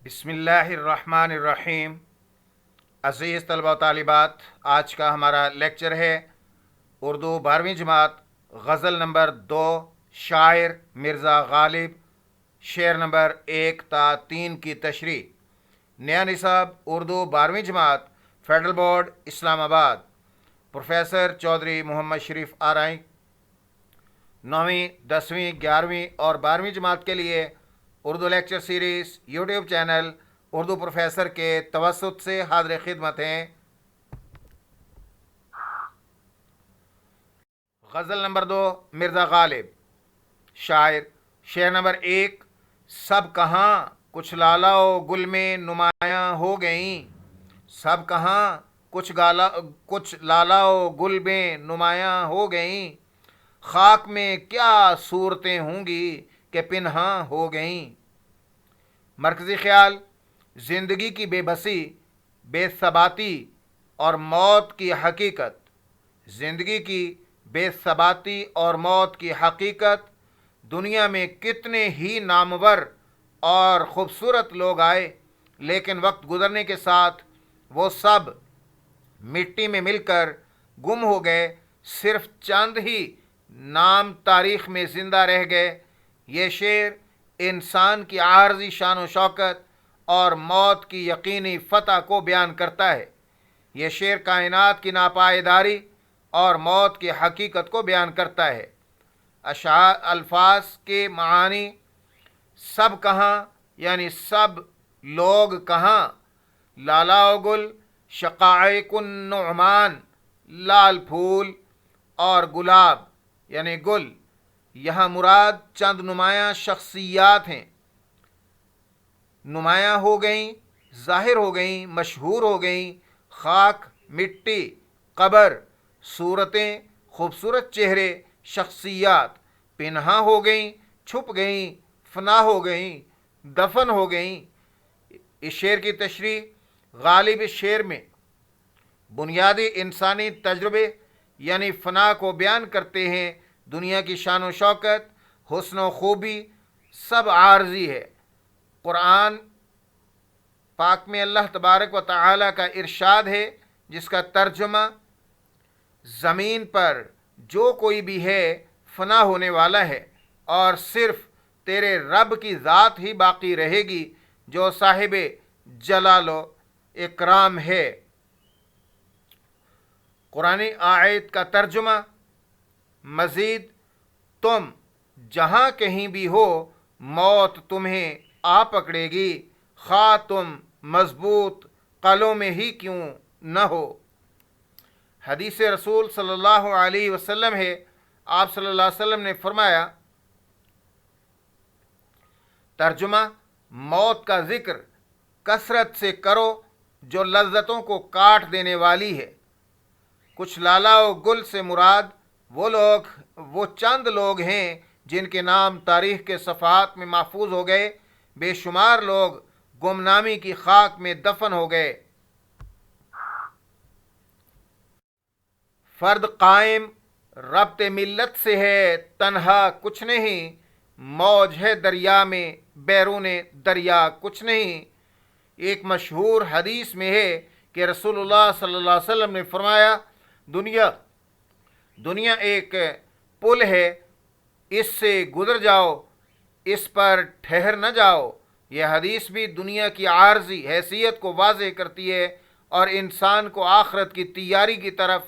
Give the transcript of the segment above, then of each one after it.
بسم اللہ الرحمن الرحیم۔ عزیز طلبہ و طالبات، آج کا ہمارا لیکچر ہے اردو 12ویں جماعت، غزل نمبر 2، شاعر مرزا غالب، شعر نمبر 1 تا 3 کی تشریح۔ نیا نصاب اردو 12ویں جماعت، فیڈرل بورڈ اسلام آباد، پروفیسر چودھری محمد شریف آرائیں۔ 9ویں، 10ویں، 11ویں اور 12ویں جماعت کے لیے Urdu lecture series YouTube channel Urdu professor کے توسط سے حاضر خدمت ہیں۔ غزل نمبر 2، مرزا غالب، شاعر۔ شعر نمبر 1، سب کہاں کچھ لالا و گل میں نمایاں ہو گئیں، سب کہاں کچھ لالا و گل میں نمایاں ہو گئیں، خاک میں کیا صورتیں ہوں گی کہ پنہاں ہو گئیں۔ مرکزی خیال: زندگی کی بے بسی، بے ثباتی اور موت کی حقیقت۔ زندگی کی بے ثباتی اور موت کی حقیقت۔ دنیا میں کتنے ہی نامور اور خوبصورت لوگ آئے، لیکن وقت گزرنے کے ساتھ وہ سب مٹی میں مل کر گم ہو گئے، صرف چند ہی نام تاریخ میں زندہ رہ گئے۔ یہ شعر انسان کی عارضی شان و شوکت اور موت کی یقینی فتح کو بیان کرتا ہے۔ یہ شعر کائنات کی ناپائیداری اور موت کی حقیقت کو بیان کرتا ہے۔ الفاظ کے معانی: سب کہاں یعنی سب لوگ کہاں، لالا و گل، شقائق النعمان، لال پھول اور گلاب یعنی گل، یہاں مراد چند نمایاں شخصیات ہیں۔ نمایاں ہو گئیں، ظاہر ہو گئیں، مشہور ہو گئیں۔ خاک، مٹی، قبر، صورتیں، خوبصورت چہرے، شخصیات پنہاں ہو گئیں، چھپ گئیں، فنا ہو گئیں، دفن ہو گئیں۔ اس شعر کی تشریح: غالب اس شعر میں بنیادی انسانی تجربے یعنی فنا کو بیان کرتے ہیں۔ دنیا کی شان و شوکت، حسن و خوبی سب عارضی ہے۔ قرآن پاک میں اللہ تبارک و تعالی کا ارشاد ہے، جس کا ترجمہ: زمین پر جو کوئی بھی ہے فنا ہونے والا ہے، اور صرف تیرے رب کی ذات ہی باقی رہے گی جو صاحب جلال و اکرام ہے۔ قرآنی آیت کا ترجمہ: مزید تم جہاں کہیں بھی ہو، موت تمہیں آ پکڑے گی، خواہ تم مضبوط قلعوں میں ہی کیوں نہ ہو۔ حدیث رسول صلی اللہ علیہ وسلم ہے، آپ صلی اللہ علیہ وسلم نے فرمایا: ترجمہ: موت کا ذکر کثرت سے کرو جو لذتوں کو کاٹ دینے والی ہے۔ کچھ لالا و گل سے مراد وہ چند لوگ ہیں جن کے نام تاریخ کے صفحات میں محفوظ ہو گئے، بے شمار لوگ گمنامی کی خاک میں دفن ہو گئے۔ فرد قائم ربط ملت سے ہے تنہا کچھ نہیں، موج ہے دریا میں بیرون دریا کچھ نہیں۔ ایک مشہور حدیث میں ہے کہ رسول اللہ صلی اللہ علیہ وسلم نے فرمایا: دنیا ایک پل ہے، اس سے گزر جاؤ، اس پر ٹھہر نہ جاؤ۔ یہ حدیث بھی دنیا کی عارضی حیثیت کو واضح کرتی ہے اور انسان کو آخرت کی تیاری کی طرف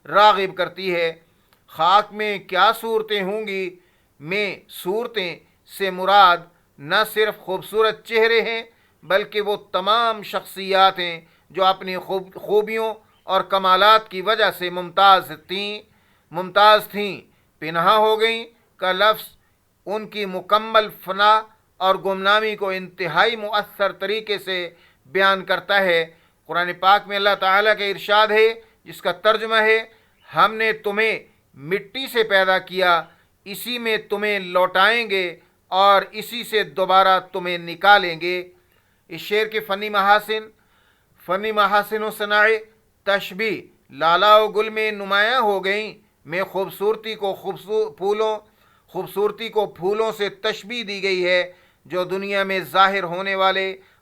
راغب کرتی ہے۔ خاک میں کیا صورتیں ہوں گی میں صورتیں سے مراد نہ صرف خوبصورت چہرے ہیں، بلکہ وہ تمام شخصیات ہیں جو اپنی خوبیوں اور کمالات کی وجہ سے ممتاز تھیں۔ پنہاں ہو گئیں کا لفظ ان کی مکمل فنا اور گمنامی کو انتہائی مؤثر طریقے سے بیان کرتا ہے۔ قرآن پاک میں اللہ تعالیٰ کا ارشاد ہے، جس کا ترجمہ ہے: ہم نے تمہیں مٹی سے پیدا کیا، اسی میں تمہیں لوٹائیں گے اور اسی سے دوبارہ تمہیں نکالیں گے۔ اس شعر کے فنی محاسن و صناع تشبیہ: لالا و گل میں نمایاں ہو گئیں میں خوبصورتی کو پھولوں سے تشبیہ دی گئی ہے جو دنیا میں ظاہر ہونے والے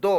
2।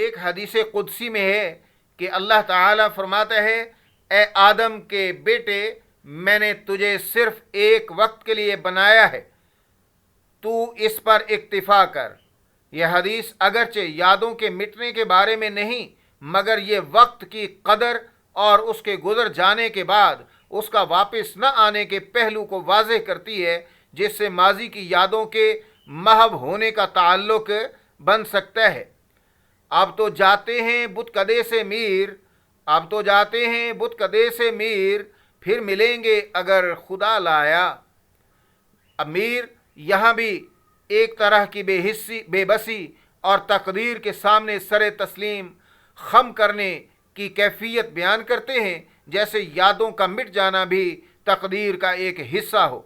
ایک حدیث قدسی میں ہے کہ اللہ تعالیٰ فرماتا ہے اے آدم کے بیٹے میں نے تجھے صرف ایک وقت کے لیے بنایا ہے، تو اس پر اکتفا کر۔ یہ حدیث اگرچہ یادوں کے مٹنے کے بارے میں نہیں، مگر یہ وقت کی قدر اور اس کے گزر جانے کے بعد اس کا واپس نہ آنے کے پہلو کو واضح کرتی ہے، جس سے ماضی کی یادوں کے محو ہونے کا تعلق بن سکتا ہے۔ اب تو جاتے ہیں بت کدے سے میر، اب تو جاتے ہیں بت کدے سے میر، پھر ملیں گے اگر خدا لایا۔ امیر یہاں بھی ایک طرح کی بے بسی اور تقدیر کے سامنے سر تسلیم خم کرنے کی کیفیت بیان کرتے ہیں، جیسے یادوں کا مٹ جانا بھی تقدیر کا ایک حصہ ہو۔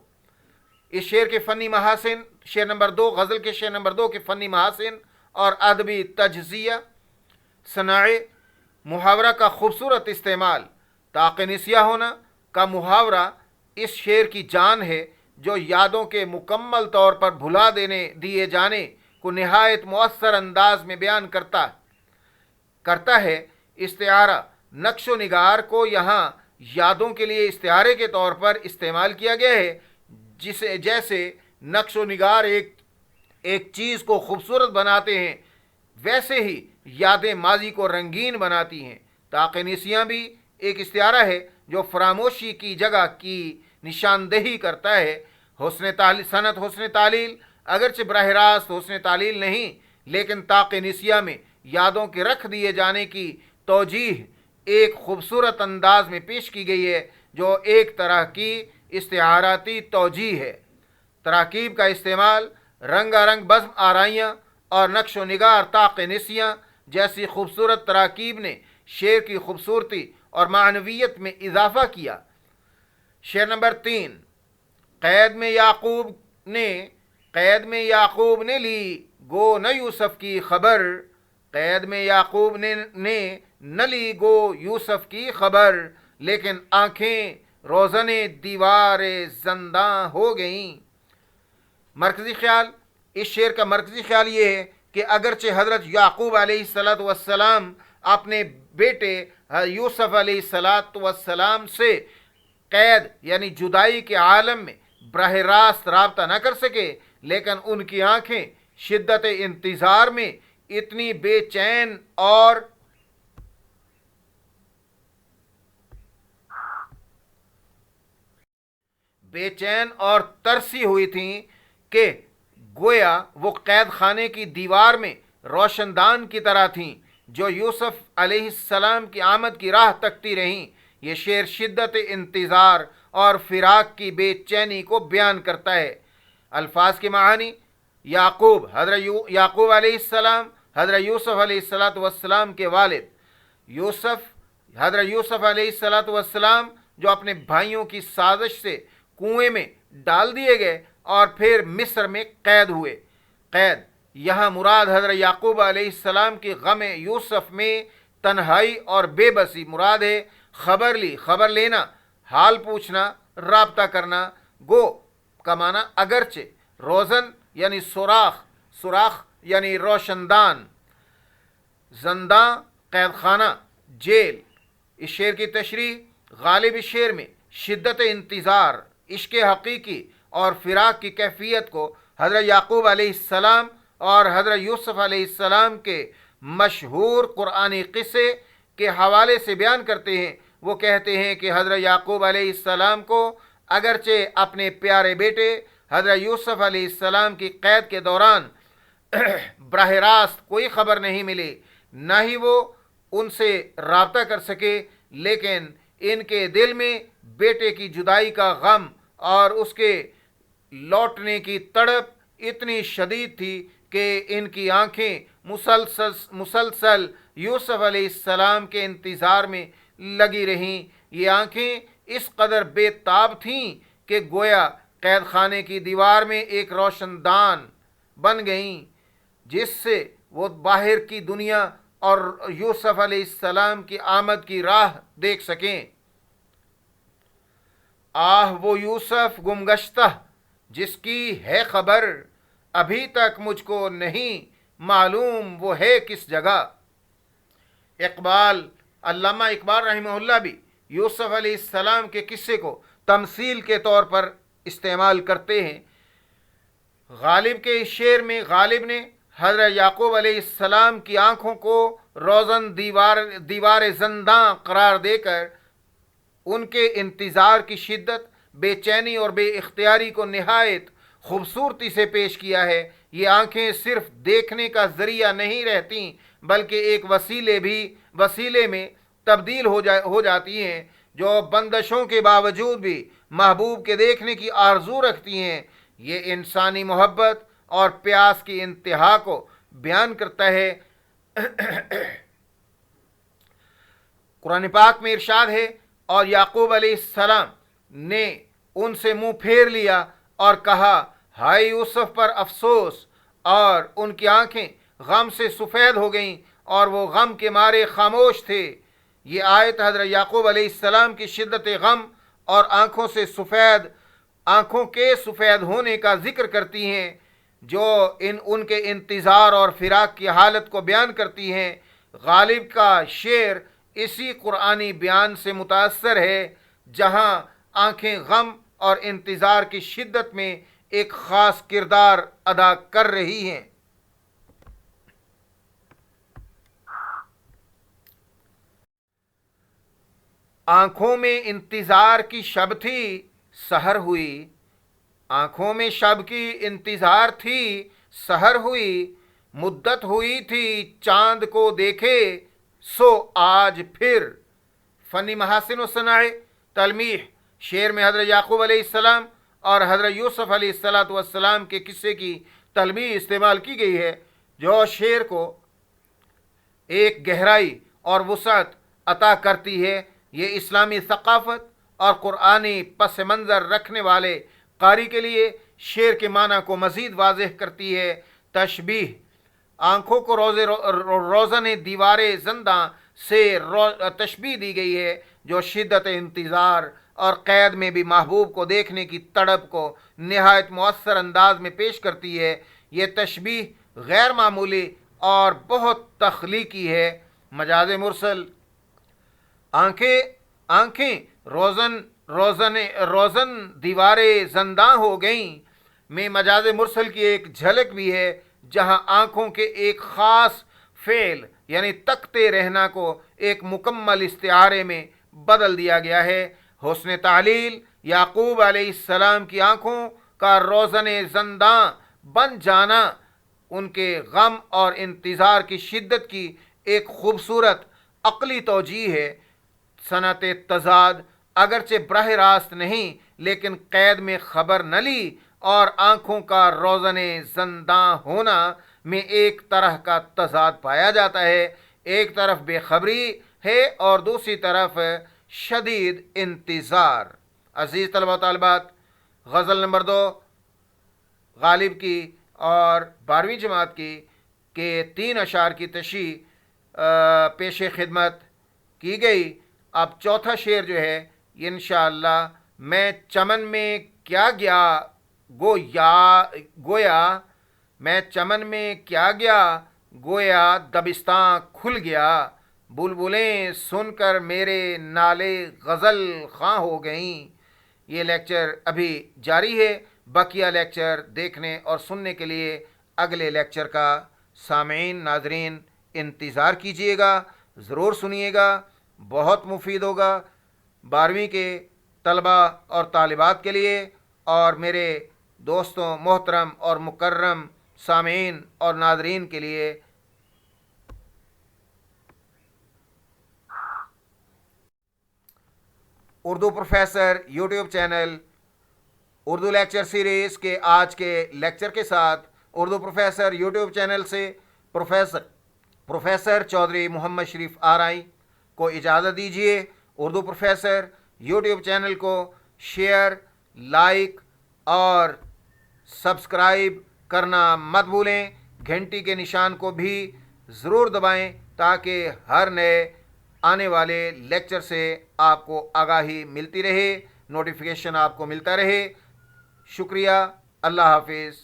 اس شعر کے فنی محاسن، شعر نمبر 2، غزل کے شعر نمبر 2 کے فنی محاسن اور ادبی تجزیہ، صناعے محاورہ کا خوبصورت استعمال۔ طاق نسیہ ہونا کا محاورہ اس شعر کی جان ہے، جو یادوں کے مکمل طور پر بھلا دیے جانے کو نہایت مؤثر انداز میں بیان کرتا ہے۔ استعارہ نقش و نگار کو یہاں یادوں کے لیے استعارے کے طور پر استعمال کیا گیا ہے، جیسے نقش و نگار ایک چیز کو خوبصورت بناتے ہیں، ویسے ہی یادیں ماضی کو رنگین بناتی ہیں۔ طاق نسیاں بھی ایک استعارہ ہے جو فراموشی کی جگہ کی نشاندہی کرتا ہے۔ صنعت حسن تعلیل اگرچہ براہ راست حسن تعلیل نہیں، لیکن طاق نسیہ میں یادوں کے رکھ دیے جانے کی توجیہ ایک خوبصورت انداز میں پیش کی گئی ہے، جو ایک طرح کی استعاراتی توجیہ ہے۔ تراکیب کا استعمال، رنگا رنگ بزم آرائیاں اور نقش و نگار طاق نسیاں جیسی خوبصورت تراکیب نے شعر کی خوبصورتی اور معنویت میں اضافہ کیا۔ شعر نمبر 3، قید میں یعقوب نے لی گو نہ یوسف کی خبر، قید میں یعقوب نے نہ لی گو یوسف کی خبر، لیکن آنکھیں روزن دیوار زنداں ہو گئیں۔ مرکزی خیال، اس شعر کا مرکزی خیال یہ ہے کہ اگرچہ حضرت یعقوب علیہ السلام اپنے بیٹے یوسف علیہ السلام سے قید یعنی جدائی کے عالم میں براہ راست رابطہ نہ کر سکے، لیکن ان کی آنکھیں شدت انتظار میں اتنی بے چین اور ترسی ہوئی تھیں کہ گویا وہ قید خانے کی دیوار میں روشن دان کی طرح تھیں جو یوسف علیہ السلام کی آمد کی راہ تکتی رہیں۔ یہ شعر شدت انتظار اور فراق کی بے چینی کو بیان کرتا ہے۔ الفاظ کے معانی، یعقوب علیہ السلام حضرت یوسف علیہ السلام کے والد، حضرت یوسف علیہ السلام جو اپنے بھائیوں کی سازش سے کنویں میں ڈال دیے گئے اور پھر مصر میں قید ہوئے۔ قید یہاں مراد حضرت یعقوب علیہ السلام کی غم یوسف میں تنہائی اور بے بسی مراد ہے۔ خبر لینا، حال پوچھنا، رابطہ کرنا۔ گو کا معنی اگرچہ، روزن یعنی سوراخ یعنی روشندان، زنداں قید خانہ، جیل۔ اس شعر کی تشریح، غالب اس شعر میں شدت انتظار، عشق حقیقی اور فراق کی کیفیت کو حضرت یعقوب علیہ السلام اور حضرت یوسف علیہ السلام کے مشہور قرآنی قصے کے حوالے سے بیان کرتے ہیں۔ وہ کہتے ہیں کہ حضرت یعقوب علیہ السلام کو اگرچہ اپنے پیارے بیٹے حضرت یوسف علیہ السلام کی قید کے دوران براہ راست کوئی خبر نہیں ملی، نہ ہی وہ ان سے رابطہ کر سکے، لیکن ان کے دل میں بیٹے کی جدائی کا غم اور اس کے لوٹنے کی تڑپ اتنی شدید تھی کہ ان کی آنکھیں مسلسل یوسف علیہ السلام کے انتظار میں لگی رہیں۔ یہ آنکھیں اس قدر بے تاب تھیں کہ گویا قید خانے کی دیوار میں ایک روشن دان بن گئیں، جس سے وہ باہر کی دنیا اور یوسف علیہ السلام کی آمد کی راہ دیکھ سکیں۔ آہ وہ یوسف گمگشتہ جس کی ہے خبر، ابھی تک مجھ کو نہیں معلوم وہ ہے کس جگہ۔ اقبال علامہ اقبال رحمہ اللہ بھی یوسف علیہ السلام کے قصے کو تمثیل کے طور پر استعمال کرتے ہیں۔ غالب کے اس شعر میں غالب نے حضرت یعقوب علیہ السلام کی آنکھوں کو روزن دیوار زنداں قرار دے کر ان کے انتظار کی شدت، بے چینی اور بے اختیاری کو نہایت خوبصورتی سے پیش کیا ہے۔ یہ آنکھیں صرف دیکھنے کا ذریعہ نہیں رہتی بلکہ ایک وسیلے میں تبدیل ہو جاتی ہیں جو بندشوں کے باوجود بھی محبوب کے دیکھنے کی آرزو رکھتی ہیں۔ یہ انسانی محبت اور پیاس کی انتہا کو بیان کرتا ہے۔ قرآن پاک میں ارشاد ہے، اور یعقوب علیہ السلام نے ان سے منہ پھیر لیا اور کہا، ہائے یوسف پر افسوس، اور ان کی آنکھیں غم سے سفید ہو گئیں اور وہ غم کے مارے خاموش تھے۔ یہ آیت حضرت یعقوب علیہ السلام کی شدت غم اور آنکھوں کے سفید ہونے کا ذکر کرتی ہیں، جو ان کے انتظار اور فراق کی حالت کو بیان کرتی ہیں۔ غالب کا شعر اسی قرآنی بیان سے متاثر ہے، جہاں آنکھیں غم اور انتظار کی شدت میں ایک خاص کردار ادا کر رہی ہیں۔ آنکھوں میں انتظار کی شب تھی، سحر ہوئی۔ آنکھوں میں شب کی انتظار تھی، سحر ہوئی۔ مدت ہوئی تھی چاند کو دیکھے، سو آج پھر۔ فنی محاسن و صناع تلمیح شعر میں حضرت یعقوب علیہ السلام اور حضرت یوسف علیہ السلام کے قصے کی تلمیح استعمال کی گئی ہے، جو شعر کو ایک گہرائی اور وسعت عطا کرتی ہے۔ یہ اسلامی ثقافت اور قرآنی پس منظر رکھنے والے قاری کے لیے شعر کے معنی کو مزید واضح کرتی ہے۔ تشبیہ: آنکھوں کو روزن دیوار زنداں سے تشبیہ دی گئی ہے، جو شدت انتظار اور قید میں بھی محبوب کو دیکھنے کی تڑپ کو نہایت مؤثر انداز میں پیش کرتی ہے۔ یہ تشبیہ غیر معمولی اور بہت تخلیقی ہے۔ مجاز مرسل: آنکھیں روزن دیوار زنداں ہو گئیں میں مجاز مرسل کی ایک جھلک بھی ہے، جہاں آنکھوں کے ایک خاص فعل یعنی تکتے رہنا کو ایک مکمل استعارے میں بدل دیا گیا ہے۔ حسن تعلیل: یعقوب علیہ السلام کی آنکھوں کا روزن زنداں بن جانا ان کے غم اور انتظار کی شدت کی ایک خوبصورت عقلی توجیہ ہے۔ صنعت تضاد: اگرچہ براہ راست نہیں لیکن قید میں خبر نہ لی اور آنکھوں کا روزن زنداں ہونا میں ایک طرح کا تضاد پایا جاتا ہے۔ ایک طرف بے خبری ہے اور دوسری طرف شدید انتظار۔ عزیز طلبہ و طالبات، غزل نمبر 2 غالب کی اور 12ویں جماعت کے 3 اشعار کی تشریح پیش خدمت کی گئی۔ اب چوتھا شعر جو ہے انشاءاللہ، میں چمن میں کیا گیا گویا دبستاں کھل گیا، بلبلیں سن کر میرے نالے غزل خواں ہو گئیں۔ یہ لیکچر ابھی جاری ہے، بقیہ لیکچر دیکھنے اور سننے کے لیے اگلے لیکچر کا سامعین ناظرین انتظار کیجیے گا، ضرور سنیے گا، بہت مفید ہوگا 12ویں کے طلبہ اور طالبات کے لیے اور میرے دوستوں محترم اور مکرم سامعین اور ناظرین کے لیے۔ Urdu professor YouTube channel Urdu lecture series کے آج کے لیکچر کے ساتھ اردو پروفیسر یوٹیوب چینل سے پروفیسر چودھری محمد شریف آرائی کو اجازت دیجیے۔ اردو پروفیسر یوٹیوب چینل کو شیئر، لائک اور سبسکرائب کرنا مت بھولیں۔ گھنٹی کے نشان کو بھی ضرور دبائیں تاکہ ہر نئے آنے والے لیکچر سے آپ کو آگاہی ملتی رہے، نوٹیفیکیشن آپ کو ملتا رہے۔ شکریہ، اللہ حافظ۔